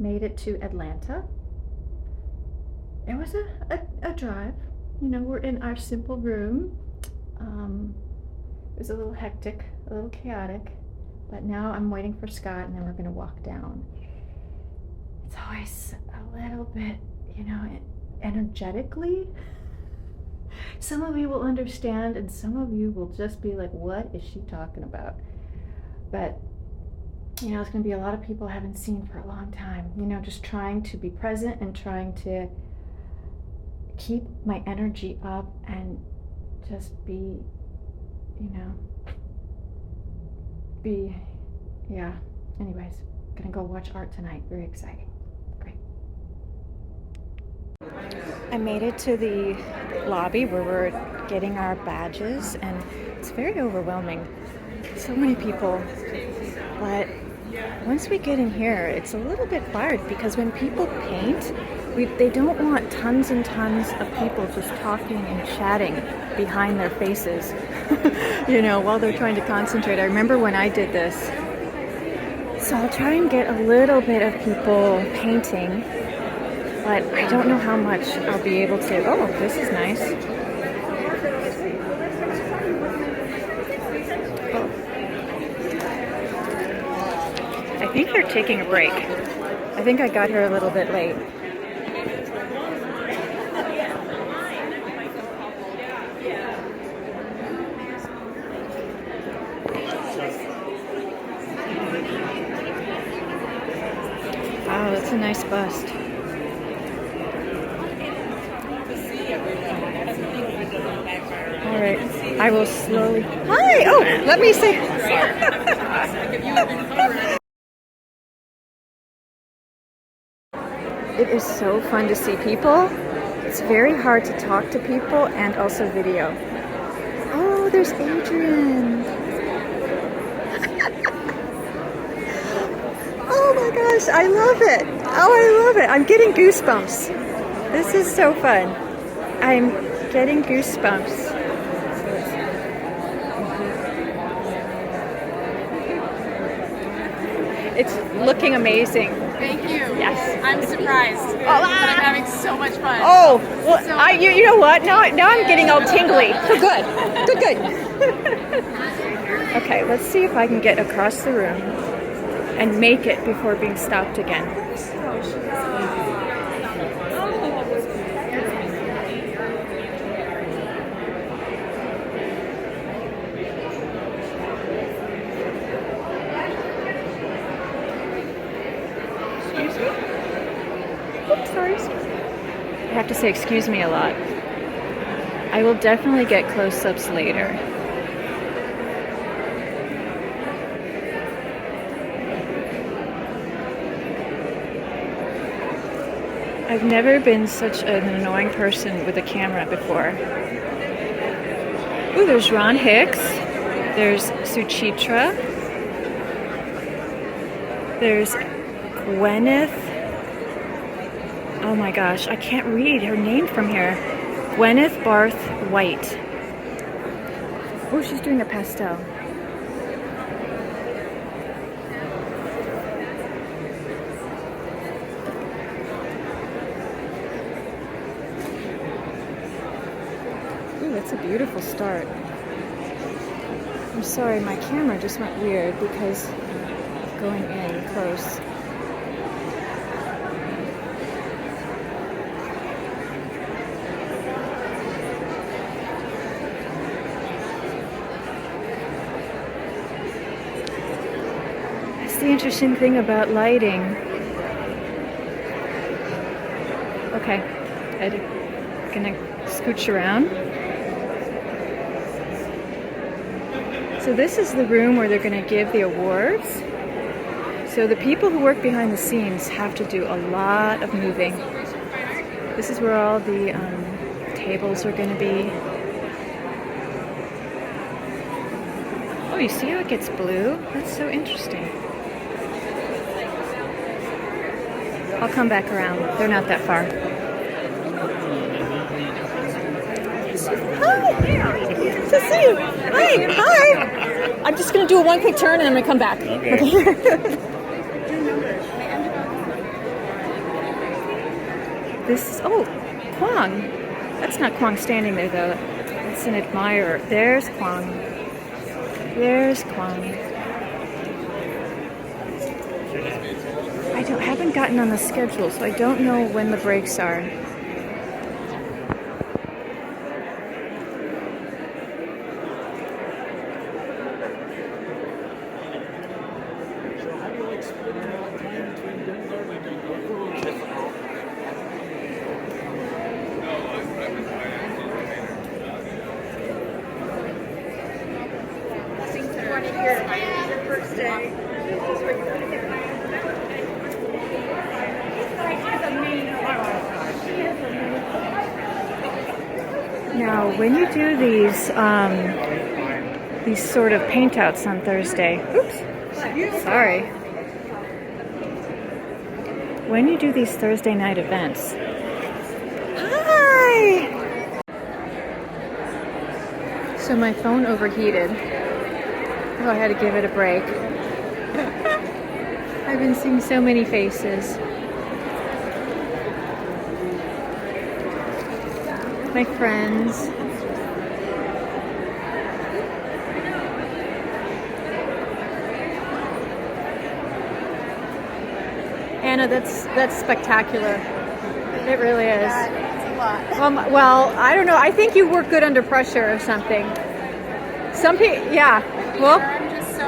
made it to Atlanta. It was a drive. You know, we're in our simple room. It was a little hectic, a little chaotic, but now I'm waiting for Scott and then we're gonna walk down. It's always a little bit, you know, energetically. Some of you will understand and some of you will just be like, what is she talking about? But, you know, it's gonna be a lot of people I haven't seen for a long time, you know, just trying to be present and trying to keep my energy up and just be, you know, yeah. Anyways, gonna go watch art tonight. Very exciting. Great. I made it to the lobby where we're getting our badges, and it's very overwhelming. So many people, but once we get in here, it's a little bit hard because when people paint, they don't want tons and tons of people just talking and chatting behind their faces, you know, while they're trying to concentrate. I remember when I did this. So I'll try and get a little bit of people painting, but I don't know how much I'll be able to. Oh, this is nice. Oh. I think they're taking a break. I think I got here a little bit late. Wow, that's a nice bust. All right, I will slowly. Hi! Oh, let me say. It is so fun to see people. It's very hard to talk to people and also video. Oh, there's Adrian. Oh my gosh, I love it. Oh, I love it. I'm getting goosebumps. This is so fun. I'm getting goosebumps. It's looking amazing. Thank you. Yes. I'm surprised, but I'm having so much fun. Oh, well, so you know what? Now I'm getting all tingly. So good. Good. Okay, let's see if I can get across the room and make it before being stopped again. Excuse me? Oops, sorry. I have to say excuse me a lot. I will definitely get close-ups later. I've never been such an annoying person with a camera before. Ooh, there's Ron Hicks. There's Suchitra. There's Gwyneth. Oh my gosh, I can't read her name from here. Gwyneth Barth White. Oh, she's doing a pastel. Ooh, that's a beautiful start. I'm sorry, my camera just went weird because of going in close. That's the interesting thing about lighting. Okay, I'm gonna scooch around. So this is the room where they're going to give the awards. So the people who work behind the scenes have to do a lot of moving. This is where all the tables are going to be. Oh, you see how it gets blue? That's so interesting. I'll come back around. They're not that far. Hi! Good to see you. Hi! I'm just going to do a one quick turn and I'm going to come back. Okay. This is, oh, Kwang. That's not Kwang standing there though. That's an admirer. There's Kwang. There's Kwang. I haven't gotten on the schedule, so I don't know when the breaks are. Now, when you do these sort of paint outs on Thursday, oops, sorry. When you do these Thursday night events, hi! So my phone overheated, so I had to give it a break. I've been seeing so many faces. My friends. Anna, that's spectacular. It really is. That means a lot. Well, I don't know. I think you work good under pressure or something. Some people, yeah. Well, I'm just so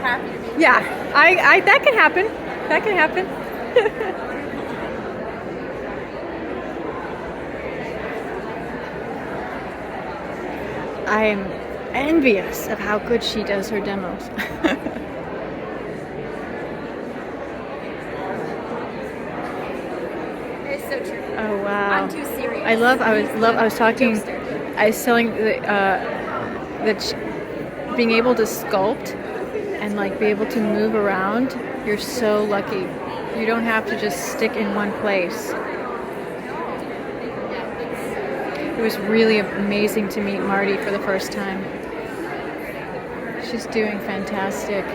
happy to be here. yeah. I that can happen. That can happen. I'm envious of how good she does her demos. It's so true. Oh wow! I'm too serious. I was talking. Jokester. I was telling being able to sculpt and like be able to move around. You're so lucky. You don't have to just stick in one place. It was really amazing to meet Marty for the first time. She's doing fantastic.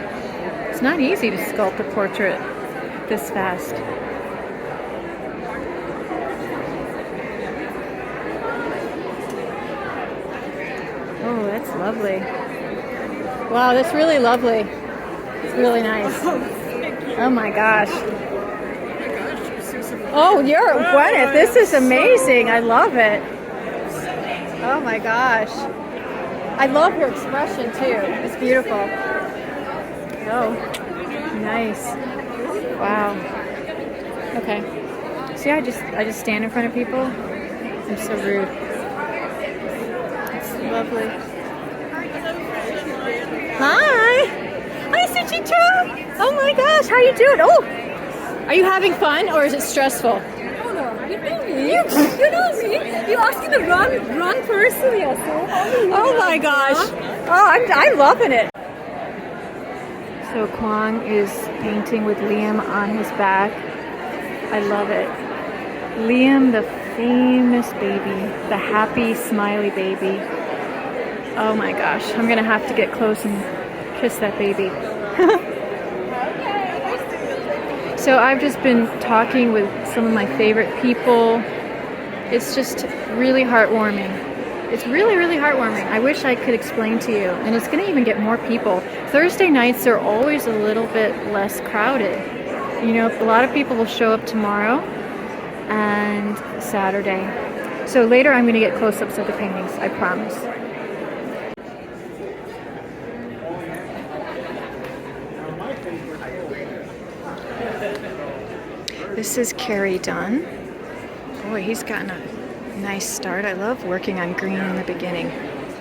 It's not easy to sculpt a portrait this fast. Oh, that's lovely. Wow, that's really lovely. It's really nice. Oh my gosh. Oh, you're Gwyneth. This is amazing. I love it. Oh my gosh. I love her expression too. It's beautiful. Oh, nice. Wow. Okay. See, I just stand in front of people. I'm so rude. It's lovely. Hi. Hi, Suchitra. Oh my gosh, how you doing? Oh, are you having fun or is it stressful? You know me. You know me. You asking the wrong person, yes. Oh my gosh. Oh, I'm loving it. So Kwang is painting with Liam on his back. I love it. Liam, the famous baby, the happy, smiley baby. Oh my gosh, I'm gonna have to get close and kiss that baby. So I've just been talking with some of my favorite people. It's just really heartwarming. It's really, really heartwarming. I wish I could explain to you. And it's gonna even get more people. Thursday nights are always a little bit less crowded. You know, a lot of people will show up tomorrow and Saturday. So later I'm gonna get close-ups of the paintings, I promise. This is Carrie Dunn. Boy, he's gotten a nice start. I love working on green in the beginning.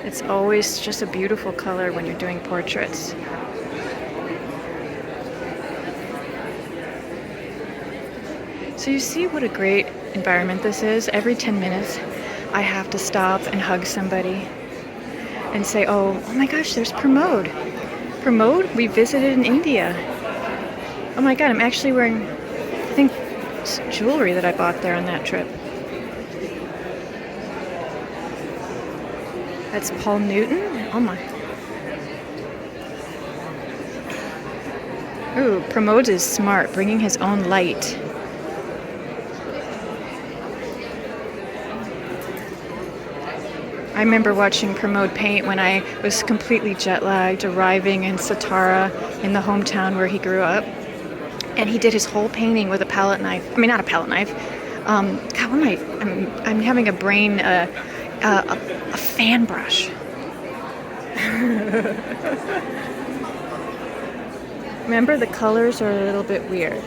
It's always just a beautiful color when you're doing portraits. So you see what a great environment this is? Every 10 minutes, I have to stop and hug somebody and say, oh my gosh, there's Pramod. Pramod, we visited in India. Oh my God, I'm actually wearing, I think, jewelry that I bought there on that trip. That's Paul Newton. Oh my. Ooh, Pramod is smart, bringing his own light. remember watching Pramod paint when I was completely jet-lagged, arriving in Satara, in the hometown where he grew up. And he did his whole painting with a palette knife. I mean, not a palette knife. God, what am I? I'm having a brain, a fan brush. Remember, the colors are a little bit weird.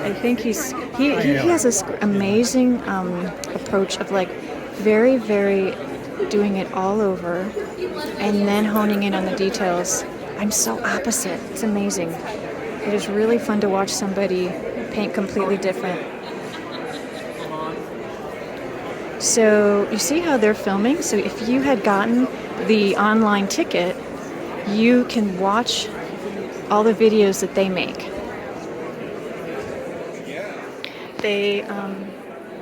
I think he has this amazing approach of like very, very doing it all over and then honing in on the details. I'm so opposite. It's amazing. It is really fun to watch somebody paint completely different. So you see how they're filming? So if you had gotten the online ticket, you can watch all the videos that they make.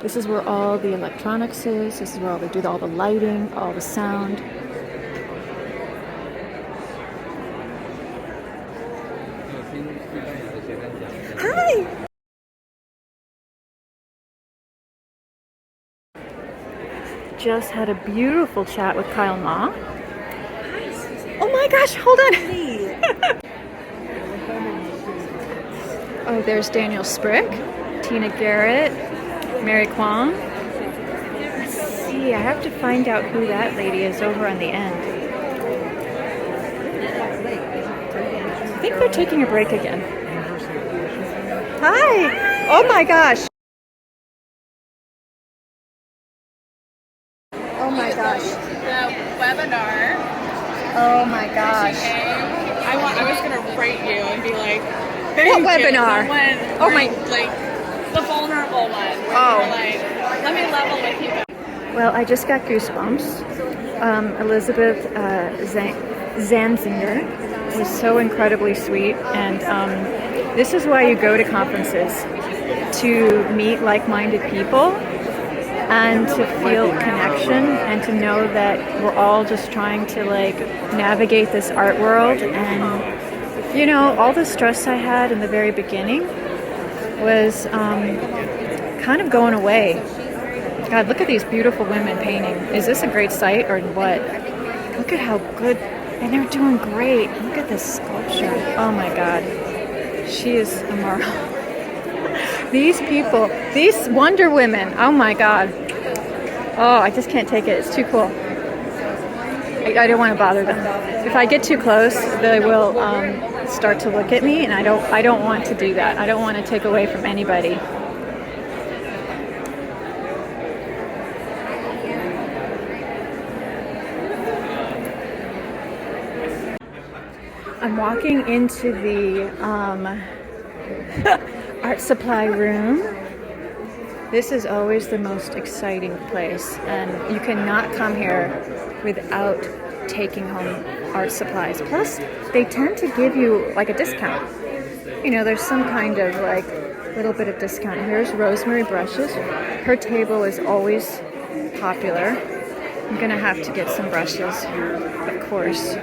This is where all the electronics is. This is where they do all the lighting, all the sound. Hi! Just had a beautiful chat with Kyle Ma. Oh my gosh, hold on! Oh, there's Daniel Sprick, Tina Garrett, Mary Kwong. Let's see, I have to find out who that lady is over on the end. I think they're taking a break again. Hi! Oh my gosh! Oh my gosh. The webinar. Oh my gosh. I was gonna write you and be like, What webinar? Oh my, like the vulnerable one. Where Oh. you're like, let me level with you. well, I just got goosebumps. Elizabeth Zanzinger was so incredibly sweet, and this is why you go to conferences, to meet like-minded people and to feel connection and to know that we're all just trying to like navigate this art world. And you know, all the stress I had in the very beginning was kind of going away. God, look at these beautiful women painting. Is this a great site or what? Look at how good, and they're doing great. Look at this sculpture. Oh my God. She is a marvel. These people, these Wonder Women, oh my God. Oh, I just can't take it. It's too cool. I don't want to bother them. If I get too close, they will start to look at me, and I don't want to do that. I don't want to take away from anybody. I'm walking into the art supply room. This is always the most exciting place, and you cannot come here without taking home art supplies. Plus, they tend to give you like a discount. You know, there's some kind of like little bit of discount. Here's Rosemary brushes. Her table is always popular. I'm gonna have to get some brushes, of course.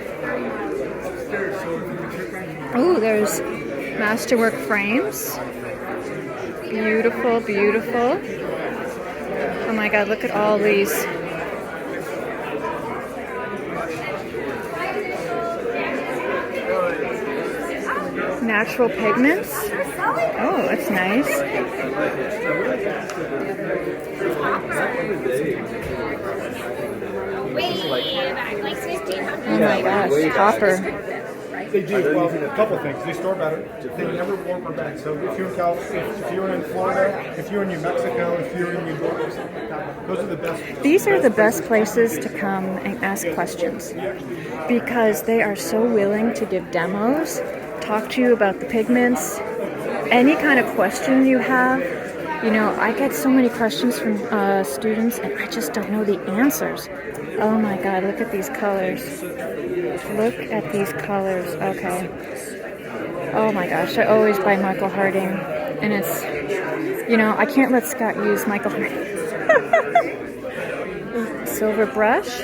Oh, there's Masterwork frames. Beautiful, beautiful. Oh my God, look at all these. Natural pigments. Oh, that's nice. Oh my gosh, copper. They do. Well, a couple things. They store better. They never warp or bend. So if you're in California, if you're in Florida, if you're in New Mexico, if you're in New York or something like that, those are the best. These are the best places to come and ask questions because they are so willing to give demos, talk to you about the pigments, any kind of question you have. You know, I get so many questions from students and I just don't know the answers. Oh my God, look at these colors. Look at these colors. Okay. Oh my gosh, I always buy Michael Harding. And it's, you know, I can't let Scott use Michael Harding. silver brush.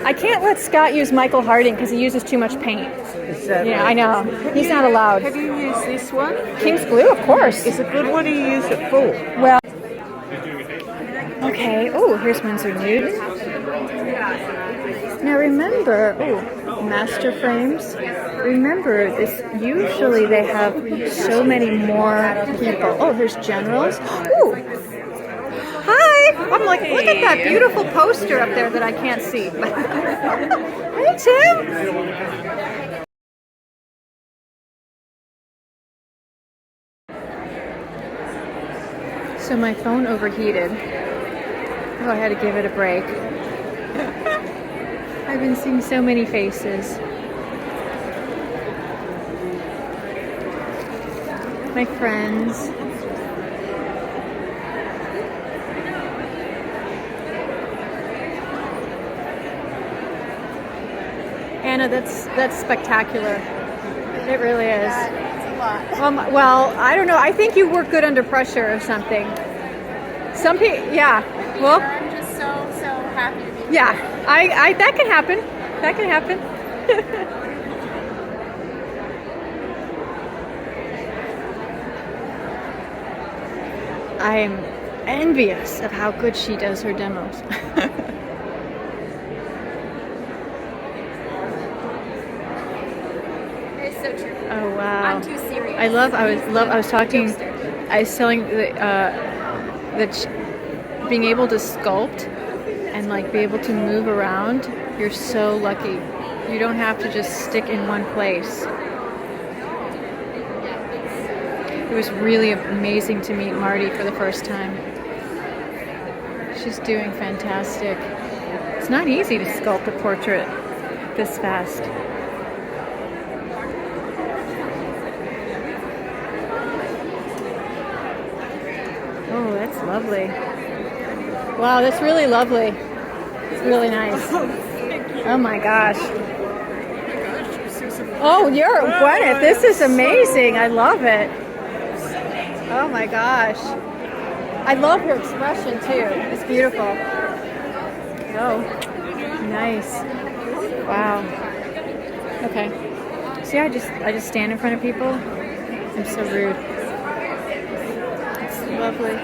I can't let Scott use Michael Harding because he uses too much paint. Yeah, I know. He's not allowed. Have you used this one? King's Glue, of course. Is it good? What do you use it for? Well, okay. Oh, here's Winsor Newton. Now remember, master frames. Remember, this usually they have so many more people. Oh, here's generals. Ooh. Hi! I'm like, look at that beautiful poster up there that I can't see. Hey, Tim! So my phone overheated. Oh, I had to give it a break. I've been seeing so many faces. My friends. Anna, that's spectacular. It really is. It's a lot. Well, I don't know. I think you work good under pressure or something. Some people, yeah. Well, I'm just so happy to be here. yeah. I that can happen. That can happen. I'm envious of how good she does her demos. It's so true. Oh wow! I'm too serious. I was talking. I was telling being able to sculpt and like be able to move around. You're so lucky. You don't have to just stick in one place. It was really amazing to meet Marty for the first time. She's doing fantastic. It's not easy to sculpt a portrait this fast. Oh, that's lovely. Wow, that's really lovely. It's really nice. Oh my gosh. Oh, you're Gwyneth. This is amazing. I love it. Oh my gosh. I love her expression too. It's beautiful. Oh, nice. Wow. Okay. See, I just stand in front of people. I'm so rude. It's lovely.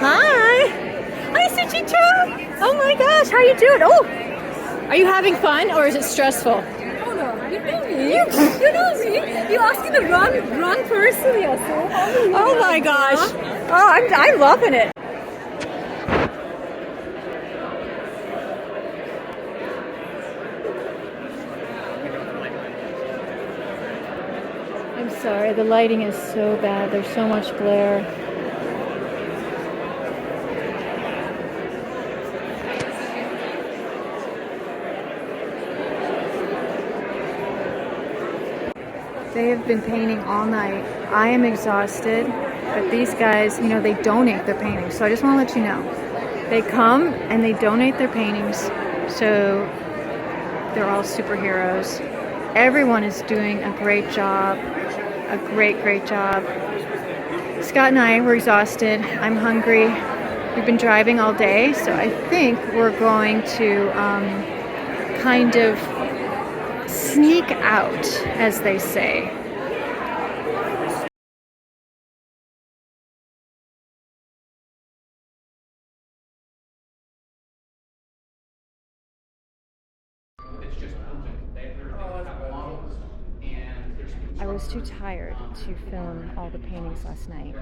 Hi. Hi, Suchitra. Oh my gosh, how you doing? Oh, are you having fun or is it stressful? Oh no, you know me. You know me. You asking the wrong person, yes. Oh my gosh. Oh, I'm loving it. I'm sorry, the lighting is so bad. There's so much glare. They have been painting all night. I am exhausted, but these guys, you know, they donate their paintings. So I just want to let you know. They come and they donate their paintings. So they're all superheroes. Everyone is doing a great job. A great job. Scott and I were exhausted. I'm hungry. We've been driving all day, so I think we're going to kind of sneak out, as they say. I was too tired to film all the paintings last night.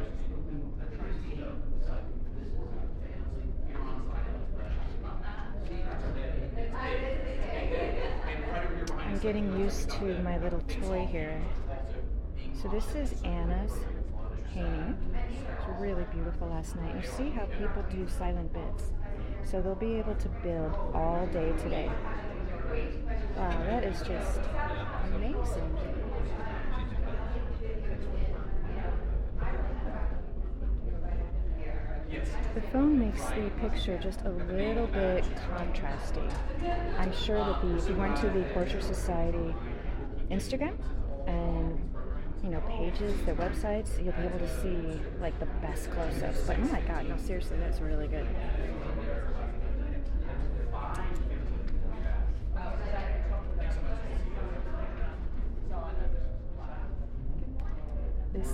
I'm getting used to my little toy here. So this is Anna's painting. It's really beautiful last night. You see how people do silent bits. So they'll be able to build all day today. Wow, that is just amazing. The phone makes the picture just a little bit contrasty. I'm sure that if you went to the Portrait Society Instagram and pages, their websites, you'll be able to see like the best close-ups. But oh my god, no, seriously, that's really good.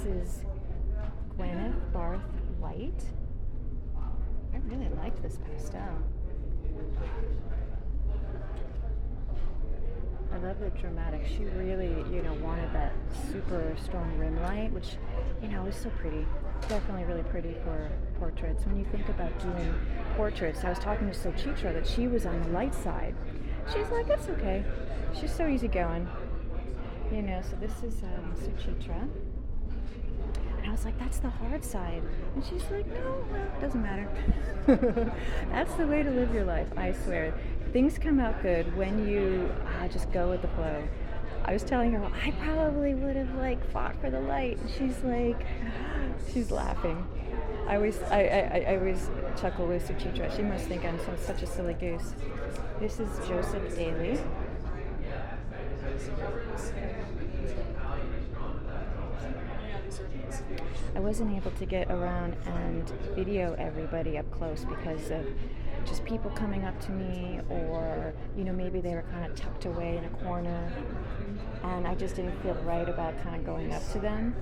is Gwyneth Barth White. I really like this pastel. I love the dramatic. She really, wanted that super strong rim light, which, is so pretty. Definitely really pretty for portraits. When you think about doing portraits, I was talking to Sochitra that she was on the light side. She's like, it's okay. She's so easygoing. So this is Sochitra. And I was like, that's the hard side. And she's like, no, it doesn't matter. That's the way to live your life, I swear. Things come out good when you just go with the flow. I was telling her, I probably would have fought for the light. And she's like, she's laughing. I always chuckle with Suchitra. She must think I'm such a silly goose. This is Joseph Daly. I wasn't able to get around and video everybody up close because of just people coming up to me, or maybe they were kind of tucked away in a corner, and I just didn't feel right about kind of going up to them.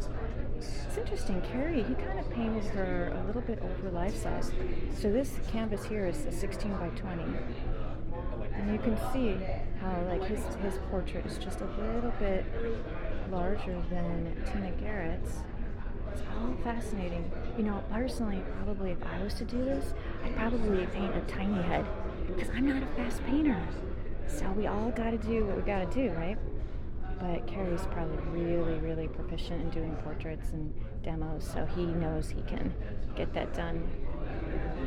It's interesting, Carrie, he kind of painted her a little bit over life size. So this canvas here is a 16 by 20, and you can see how his portrait is just a little bit larger than Tina Garrett's. It's all fascinating. Personally, probably if I was to do this, I'd probably paint a tiny head because I'm not a fast painter. So we all got to do what we got to do, right? But Carrie's probably really, really proficient in doing portraits and demos, so he knows he can get that done.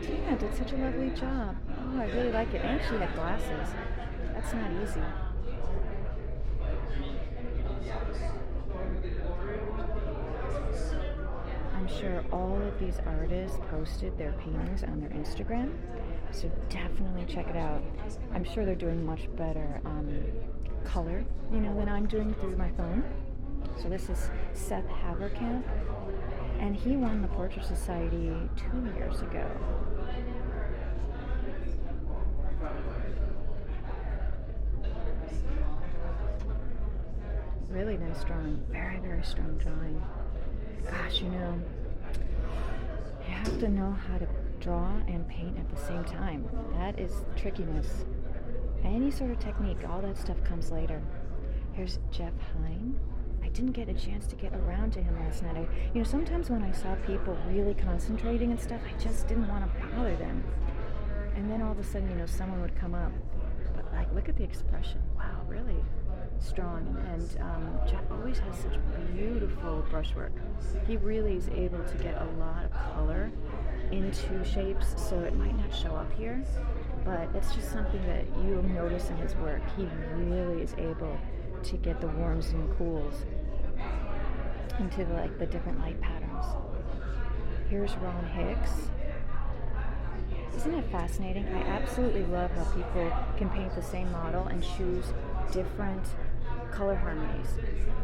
Tina did such a lovely job. Oh, I really like it. And she had glasses. That's not easy. I'm sure all of these artists posted their paintings on their Instagram, so definitely check it out. I'm sure they're doing much better color, than I'm doing through my phone. So this is Seth Haverkamp, and he won the Portrait Society 2 years ago. Really nice drawing, very, very strong drawing. Gosh, you have to know how to draw and paint at the same time. That is trickiness. Any sort of technique, all that stuff comes later. Here's Jeff Hine. I didn't get a chance to get around to him last night. Sometimes when I saw people really concentrating and stuff, I just didn't want to bother them. And then all of a sudden, someone would come up. But look at the expression. Wow, really strong. And Jeff always has such beautiful brushwork. He really is able to get a lot of color into shapes, so it might not show up here, but it's just something that you'll notice in his work. He really is able to get the warms and cools into the different light patterns. Here's Ron Hicks. Isn't it fascinating? I absolutely love how people can paint the same model and choose different color harmonies,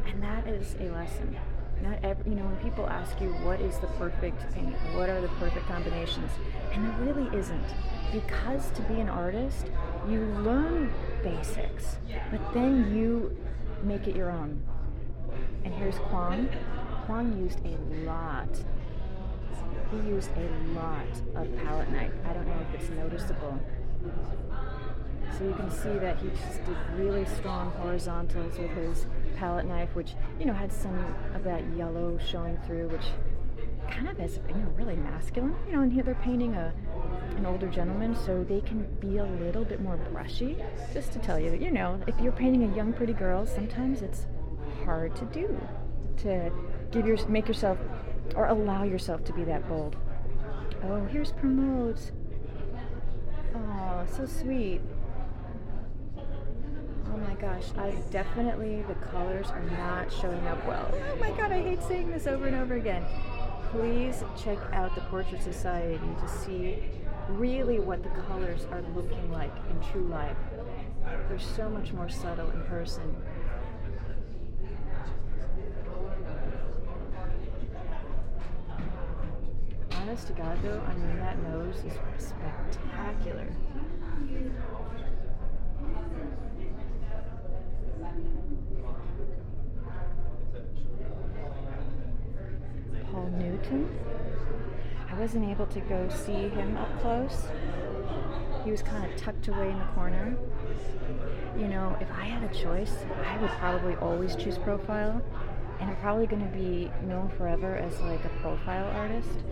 and that is a lesson. Not every, when people ask you what is the perfect paint, what are the perfect combinations, and there really isn't, because to be an artist, you learn basics, but then you make it your own. And here's Kwang. Kwang used a lot. He used a lot of palette knife. I don't know if it's noticeable. So you can see that he just did really strong horizontals with his palette knife, which, had some of that yellow showing through, which kind of is, really masculine. And here they're painting an older gentleman, so they can be a little bit more brushy. Just to tell you that, if you're painting a young, pretty girl, sometimes it's hard to do, to make yourself, or allow yourself to be that bold. Oh, here's Pramod. Oh, so sweet. Oh my gosh, the colors are not showing up well. Oh my god, I hate saying this over and over again. Please check out the Portrait Society to see really what the colors are looking like in true life. They're so much more subtle in person. Honest to God though, that nose is spectacular. wasn't able to go see him up close. He was kind of tucked away in the corner. You know, if I had a choice, I would probably always choose profile, and I'm probably going to be known forever as like a profile artist.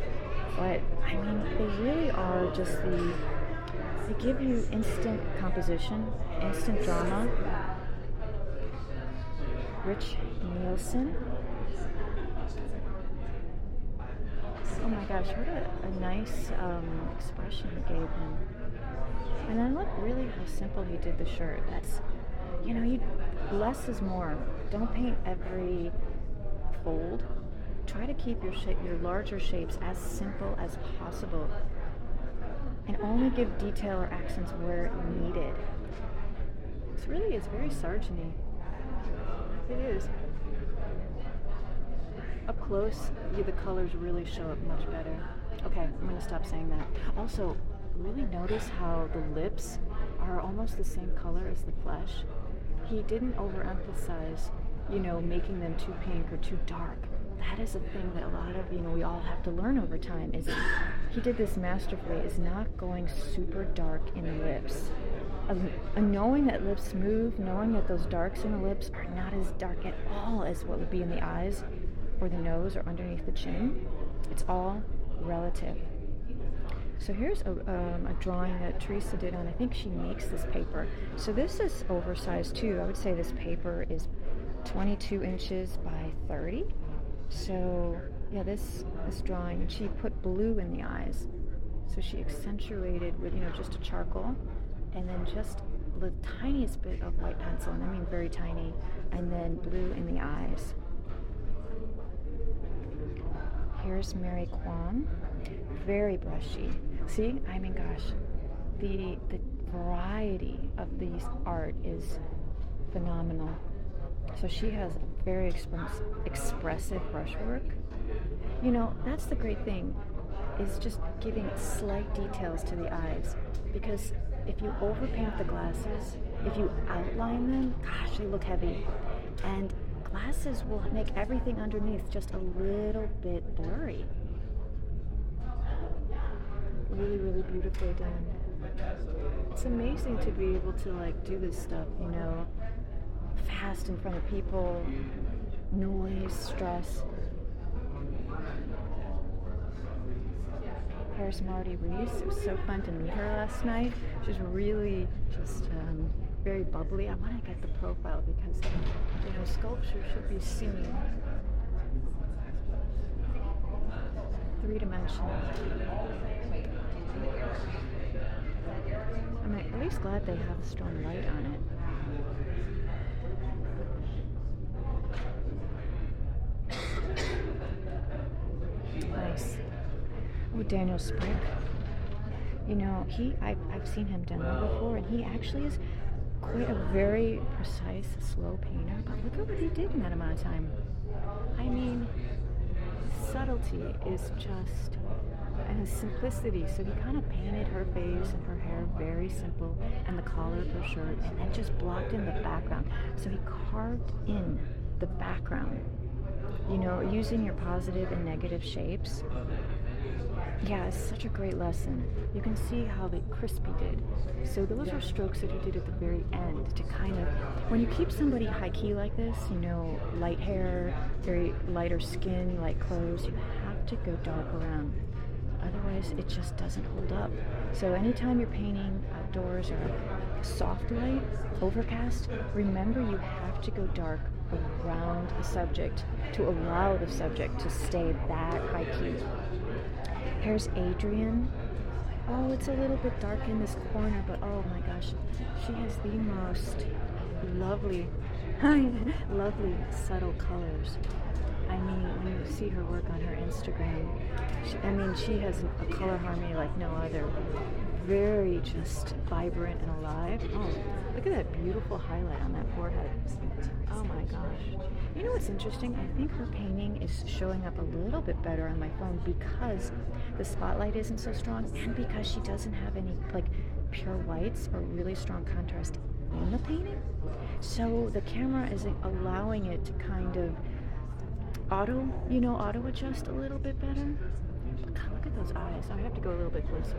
But I mean, they really are just they give you instant composition, instant drama. Rich Nielsen. Oh my gosh, what a nice expression he gave him. And then look really how simple he did the shirt. That's, you know, less is more. Don't paint every fold. Try to keep your larger shapes as simple as possible. And only give detail or accents where needed. It's very sargent-y. It is. Up close, the colors really show up much better. Okay, I'm going to stop saying that. Also, really notice how the lips are almost the same color as the flesh. He didn't overemphasize, you know, making them too pink or too dark. That is a thing that a lot of, you know, we all have to learn over time. Is he did this masterfully, is not going super dark in the lips. Knowing that lips move, knowing that those darks in the lips are not as dark at all as what would be in the eyes or the nose or underneath the chin. It's all relative. So here's a drawing that Teresa did on, I think she makes this paper. So this is oversized too. I would say this paper is 22 inches by 30. So yeah, this drawing, she put blue in the eyes. So she accentuated with, you know, just a charcoal and then just the tiniest bit of white pencil, and I mean very tiny, and then blue in the eyes. Here's Mary Kwan, very brushy. See, I mean, gosh, the variety of these art is phenomenal. So she has very expressive brushwork. You know, that's the great thing, is just giving slight details to the eyes. Because if you overpaint the glasses, if you outline them, gosh, they look heavy. And glasses will make everything underneath just a little bit blurry. Really, really beautifully done. It's amazing to be able to like do this stuff, you know, fast in front of people, noise, stress. Here's Marty Reese. It was so fun to meet her last night. She's really just very bubbly. I want to get the profile because, you know, sculpture should be seen. Three-dimensional. I'm at least glad they have a strong light on it. Nice. Oh, Daniel Sprick. You know, I've seen him demo before, and he actually is quite a very precise, slow painter. But look at what he did in that amount of time. I mean, subtlety is just, and his simplicity. So he kind of painted her face and her hair very simple, and the collar of her shirt, and then just blocked in the background. So he carved in the background, you know, using your positive and negative shapes. Yeah, it's such a great lesson. You can see how the crispy did. So those are strokes that he did at the very end to kind of, when you keep somebody high key like this, you know, light hair, very lighter skin, light clothes, you have to go dark around. Otherwise, it just doesn't hold up. So anytime you're painting outdoors or soft light, overcast, remember you have to go dark around the subject to allow the subject to stay that high key. Here's Adrienne. Oh, it's a little bit dark in this corner, but oh my gosh, she has the most lovely, lovely subtle colors. I mean, when you see her work on her Instagram, she has a color harmony like no other. Very just vibrant and alive. Oh, look at that beautiful highlight on that forehead. Oh my gosh. You know what's interesting? I think her painting is showing up a little bit better on my phone because the spotlight isn't so strong and because she doesn't have any like pure whites or really strong contrast in the painting. So the camera isn't allowing it to kind of auto adjust a little bit better. God, look at at those eyes. I have to go a little bit closer.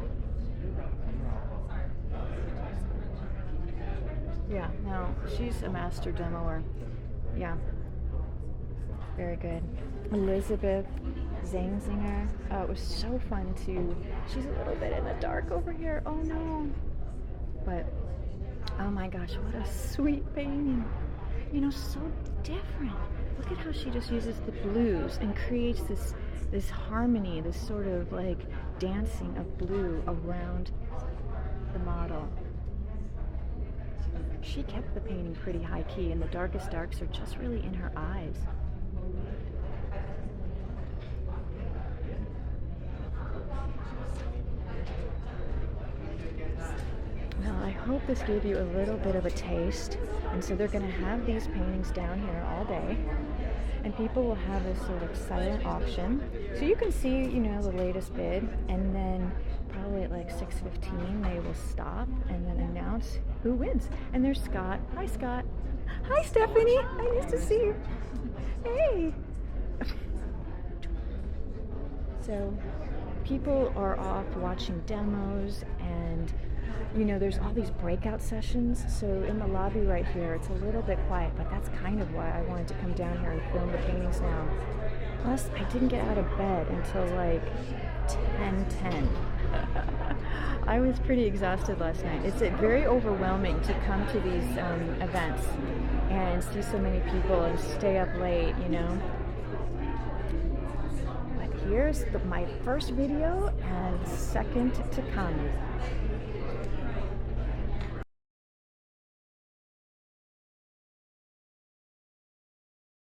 Yeah, no, she's a master demoer. Yeah. Very good. Elizabeth Zangzinger. Oh, it was so fun too. She's a little bit in the dark over here. Oh no. But, oh my gosh, what a sweet painting. You know, so different. Look at how she just uses the blues and creates this harmony, this sort of like dancing of blue around the model. She kept the painting pretty high key, and the darkest darks are just really in her eyes. Well, I hope this gave you a little bit of a taste. And so they're going to have these paintings down here all day. And people will have this sort of silent auction. So you can see, you know, the latest bid. And then probably at like 6:15 they will stop and then announce who wins. And there's Scott. Hi, Scott. Hi, Stephanie. Nice to see you. Hey. So people are off watching demos, and you know, there's all these breakout sessions. So in the lobby right here, it's a little bit quiet, but that's kind of why I wanted to come down here and film the paintings now. Plus, I didn't get out of bed until like 10:10. I was pretty exhausted last night. It's very overwhelming to come to these events and see so many people and stay up late, you know. But here's my first video and second to come.